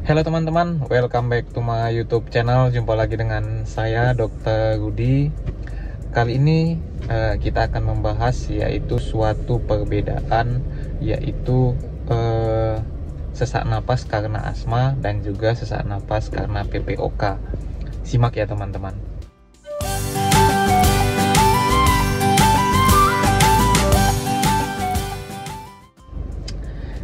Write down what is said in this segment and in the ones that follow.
Halo teman-teman, welcome back to my YouTube channel. Jumpa lagi dengan saya Dr. Rudi. Kali ini kita akan membahas yaitu suatu perbedaan, yaitu sesak napas karena asma dan juga sesak napas karena PPOK. Simak ya teman-teman.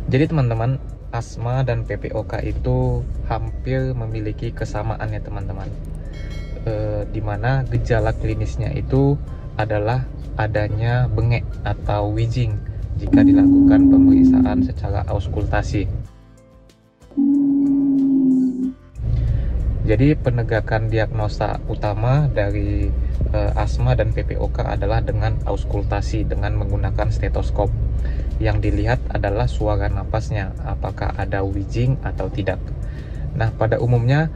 Jadi teman-teman, asma dan PPOK itu hampir memiliki kesamaan ya teman-teman, dimana gejala klinisnya itu adalah adanya bengek atau wheezing jika dilakukan pemeriksaan secara auskultasi. Jadi penegakan diagnosa utama dari asma dan PPOK adalah dengan auskultasi dengan menggunakan stetoskop. Yang dilihat adalah suara napasnya, apakah ada wheezing atau tidak. Nah, pada umumnya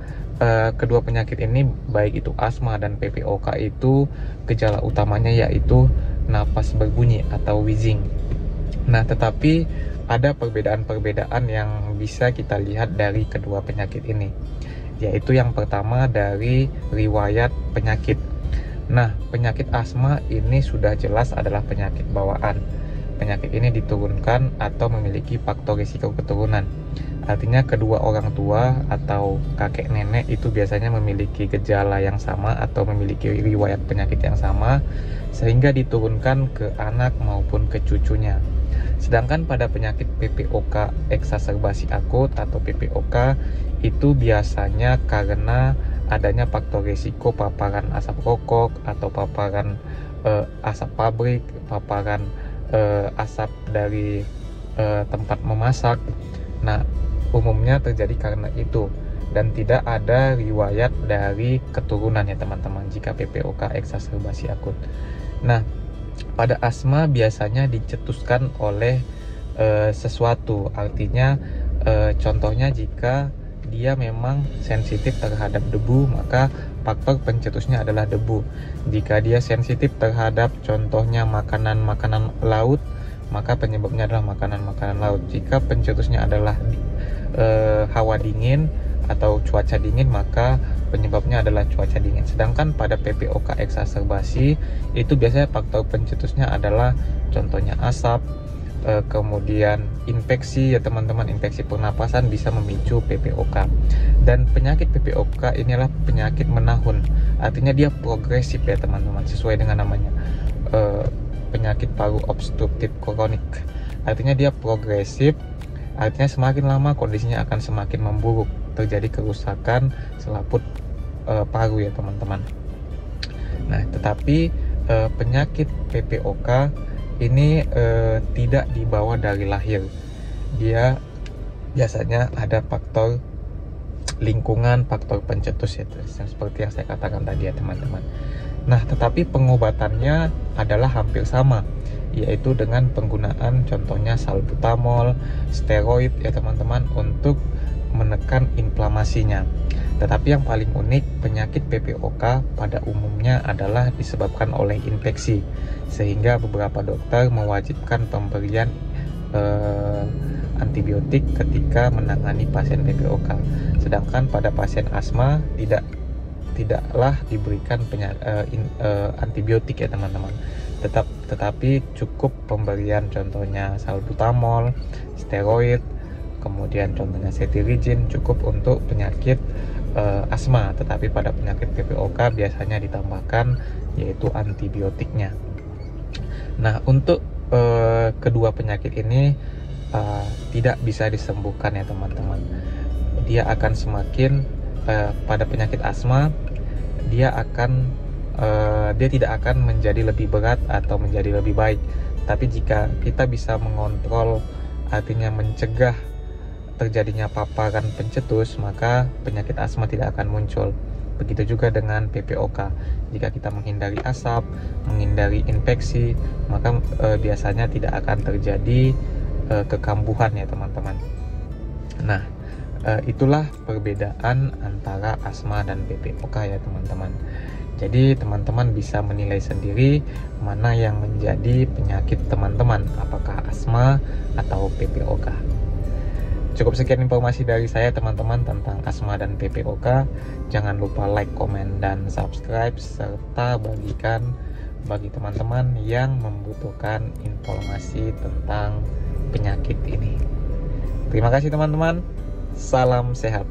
kedua penyakit ini, baik itu asma dan PPOK, itu gejala utamanya yaitu napas berbunyi atau wheezing. Nah, tetapi ada perbedaan-perbedaan yang bisa kita lihat dari kedua penyakit ini, yaitu yang pertama dari riwayat penyakit. Nah, penyakit asma ini sudah jelas adalah penyakit bawaan. Penyakit ini diturunkan atau memiliki faktor risiko keturunan. Artinya kedua orang tua atau kakek nenek itu biasanya memiliki gejala yang sama atau memiliki riwayat penyakit yang sama, sehingga diturunkan ke anak maupun ke cucunya. Sedangkan pada penyakit PPOK eksaserbasi akut atau PPOK itu biasanya karena adanya faktor risiko paparan asap rokok atau paparan asap pabrik, paparan asap dari tempat memasak. Nah, umumnya terjadi karena itu dan tidak ada riwayat dari keturunan ya teman-teman jika PPOK eksaserbasi akut. Nah, pada asma biasanya dicetuskan oleh sesuatu, artinya contohnya jika dia memang sensitif terhadap debu, maka faktor pencetusnya adalah debu. Jika dia sensitif terhadap contohnya makanan-makanan laut, maka penyebabnya adalah makanan-makanan laut. Jika pencetusnya adalah hawa dingin atau cuaca dingin, maka penyebabnya adalah cuaca dingin. Sedangkan pada PPOK eksaserbasi itu biasanya faktor pencetusnya adalah contohnya asap, kemudian infeksi ya teman-teman, infeksi pernapasan bisa memicu PPOK. Dan penyakit PPOK inilah penyakit menahun, artinya dia progresif ya teman-teman, sesuai dengan namanya, penyakit paru obstruktif kronik. Artinya dia progresif, artinya semakin lama kondisinya akan semakin memburuk, terjadi kerusakan selaput paru ya teman-teman. Nah, tetapi penyakit PPOK ini tidak dibawa dari lahir. Dia biasanya ada faktor lingkungan, faktor pencetus ya, seperti yang saya katakan tadi ya teman-teman. Nah, tetapi pengobatannya adalah hampir sama, yaitu dengan penggunaan contohnya salbutamol, steroid ya teman-teman, untuk menekan inflamasinya. Tetapi yang paling unik, penyakit PPOK pada umumnya adalah disebabkan oleh infeksi, sehingga beberapa dokter mewajibkan pemberian antibiotik ketika menangani pasien PPOK. Sedangkan pada pasien asma tidaklah diberikan antibiotik ya teman-teman. Tetapi cukup pemberian contohnya salbutamol, steroid, kemudian contohnya cetirizine, cukup untuk penyakit asma. Tetapi pada penyakit PPOK biasanya ditambahkan yaitu antibiotiknya. Nah, untuk kedua penyakit ini tidak bisa disembuhkan ya teman-teman. Dia akan semakin pada penyakit asma dia tidak akan menjadi lebih berat atau menjadi lebih baik. Tapi jika kita bisa mengontrol, artinya mencegah terjadinya paparan pencetus, maka penyakit asma tidak akan muncul. Begitu juga dengan PPOK. Jika kita menghindari asap, menghindari infeksi, maka biasanya tidak akan terjadi kekambuhan ya teman-teman. Nah, itulah perbedaan antara asma dan PPOK ya teman-teman. Jadi teman-teman bisa menilai sendiri mana yang menjadi penyakit teman-teman, apakah asma atau PPOK. Cukup sekian informasi dari saya teman-teman tentang asma dan PPOK. Jangan lupa like, komen, dan subscribe, serta bagikan bagi teman-teman yang membutuhkan informasi tentang penyakit ini. Terima kasih teman-teman, salam sehat.